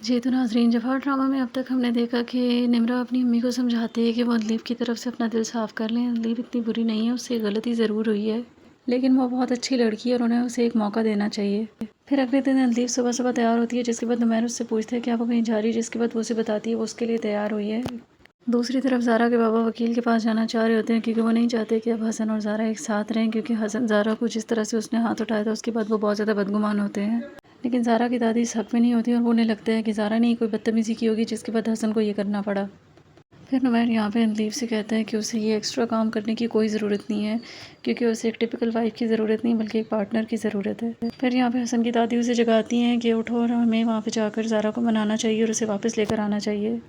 जी, तो नाज़रीन, जफ़ा ड्रामा में अब तक हमने देखा कि निम्रा अपनी अम्मी को समझाती है कि वो अदलीब की तरफ से अपना दिल साफ़ कर लें। अदलीब इतनी बुरी नहीं है, उससे गलती ज़रूर हुई है, लेकिन वो बहुत अच्छी लड़की है और उन्हें उसे एक मौका देना चाहिए। फिर अगले दिन अदलीब सुबह-सुबह तैयार होती है, जिसके बाद नुमैर उससे पूछता है कि आप वो कहीं जा रही है, जिसके बाद वो उसे बताती है वो उसके लिए तैयार हुई है। दूसरी तरफ ज़ारा के बाबा वकील के पास जाना चाह रहे होते हैं क्योंकि वो नहीं चाहते कि अब हसन और ज़ारा एक साथ रहें, क्योंकि हसन ज़ारा को जिस तरह से उसने हाथ उठाया था उसके बाद वो बहुत ज़्यादा बदगुमान होते हैं। लेकिन ज़ारा की दादी इस हक़ में नहीं होती और वो उन्हें लगता है कि ज़ारा ने ही कोई बदतमीज़ी की होगी जिसके बाद हसन को ये करना पड़ा। फिर नुमैर यहाँ पे अदलीब से कहता है कि उसे ये एक्स्ट्रा काम करने की कोई ज़रूरत नहीं है, क्योंकि उसे एक टिपिकल वाइफ़ की ज़रूरत नहीं बल्कि एक पार्टनर की ज़रूरत है। फिर यहाँ पे हसन की दादी उसे जगाती हैं कि उठो और हमें वहाँ पे जाकर ज़ारा को मनाना चाहिए और उसे वापस लेकर आना चाहिए।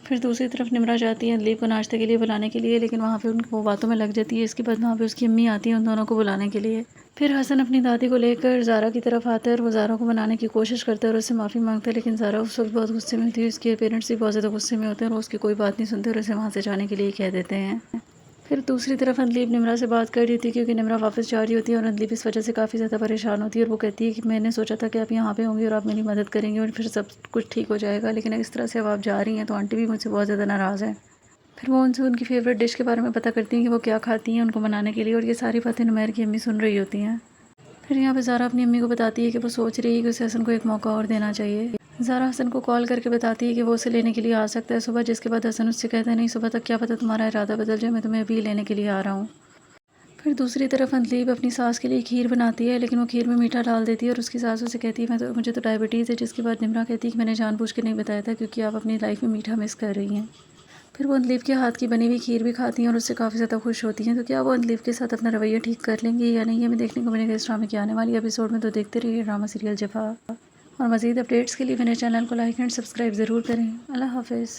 फिर दूसरी तरफ निम्रा जाती है अदलीब को नाश्ते के लिए बुलाने के लिए, लेकिन वहाँ पे वो बातों में लग जाती है। इसके बाद वहाँ पे उसकी अम्मी आती हैं उन दोनों को बुलाने के लिए। फिर हसन अपनी दादी को लेकर ज़ारा की तरफ आता है और वो ज़ारा को मनाने की कोशिश करता है और उससे माफ़ी मांगता है, लेकिन ज़ारा उस वक्त बहुत गुस्से में होती है। उसके पेरेंट्स भी बहुत ज़्यादा गुस्से में होते हैं और उसकी कोई बात नहीं सुनते और उसे वहाँ से जाने के लिए कह देते हैं। फिर दूसरी तरफ अदलीब निम्रा से बात कर रही होती है क्योंकि निम्रा वापस जा रही होती है और अदलीब इस वजह से काफ़ी ज़्यादा परेशान होती है और वो कहती है कि मैंने सोचा था कि आप यहाँ पे होंगी और आप मेरी मदद करेंगी और फिर सब कुछ ठीक हो जाएगा, लेकिन इस तरह से अब आप जा रही हैं तो आंटी भी मुझसे बहुत ज़्यादा नाराज़ हैं। फिर वो उनसे उनकी फ़ेवरेट डिश के बारे में पता करती हैं कि वो क्या खाती हैं उनको मनाने के लिए, और ये सारी बातें नुमैर की अम्मी सुन रही होती हैं। फिर यहाँ पे ज़ारा अपनी अम्मी को बताती है कि वो सोच रही है कि उसे हसन को एक मौका और देना चाहिए। ज़ारा हसन को कॉल करके बताती है कि वो उसे लेने के लिए आ सकता है सुबह, जिसके बाद हसन उससे कहता है नहीं, सुबह तक क्या पता तुम्हारा इरादा बदल जाए, मैं तुम्हें अभी लेने के लिए आ रहा हूँ। फिर दूसरी तरफ अदलीब अपनी सास के लिए खीर बनाती है, लेकिन वो खीर में मीठा डाल देती है और उसकी सास उसे कहती है मुझे तो डायबिटीज़ है, जिसके बाद निम्रा कहती है कि मैंने जानबूझ के नहीं बताया था क्योंकि आप अपनी लाइफ में मीठा मिस कर रही हैं। फिर वो अदलीब के हाथ की बनी हुई खीर भी खाती हैं और उससे काफ़ी ज़्यादा खुश होती हैं। तो क्या वो अदलीब के साथ अपना रवैया ठीक कर लेंगी या नहीं, हमें देखने को मिलेगा इस ड्रामे के आने वाली एपिसोड में। तो देखते रहिए ड्रामा सीरियल जफ़ा, और मज़ीद अपडेट्स के लिए मेरे चैनल को लाइक एंड सब्सक्राइब ज़रूर करें। अल्लाह हाफ़िज़।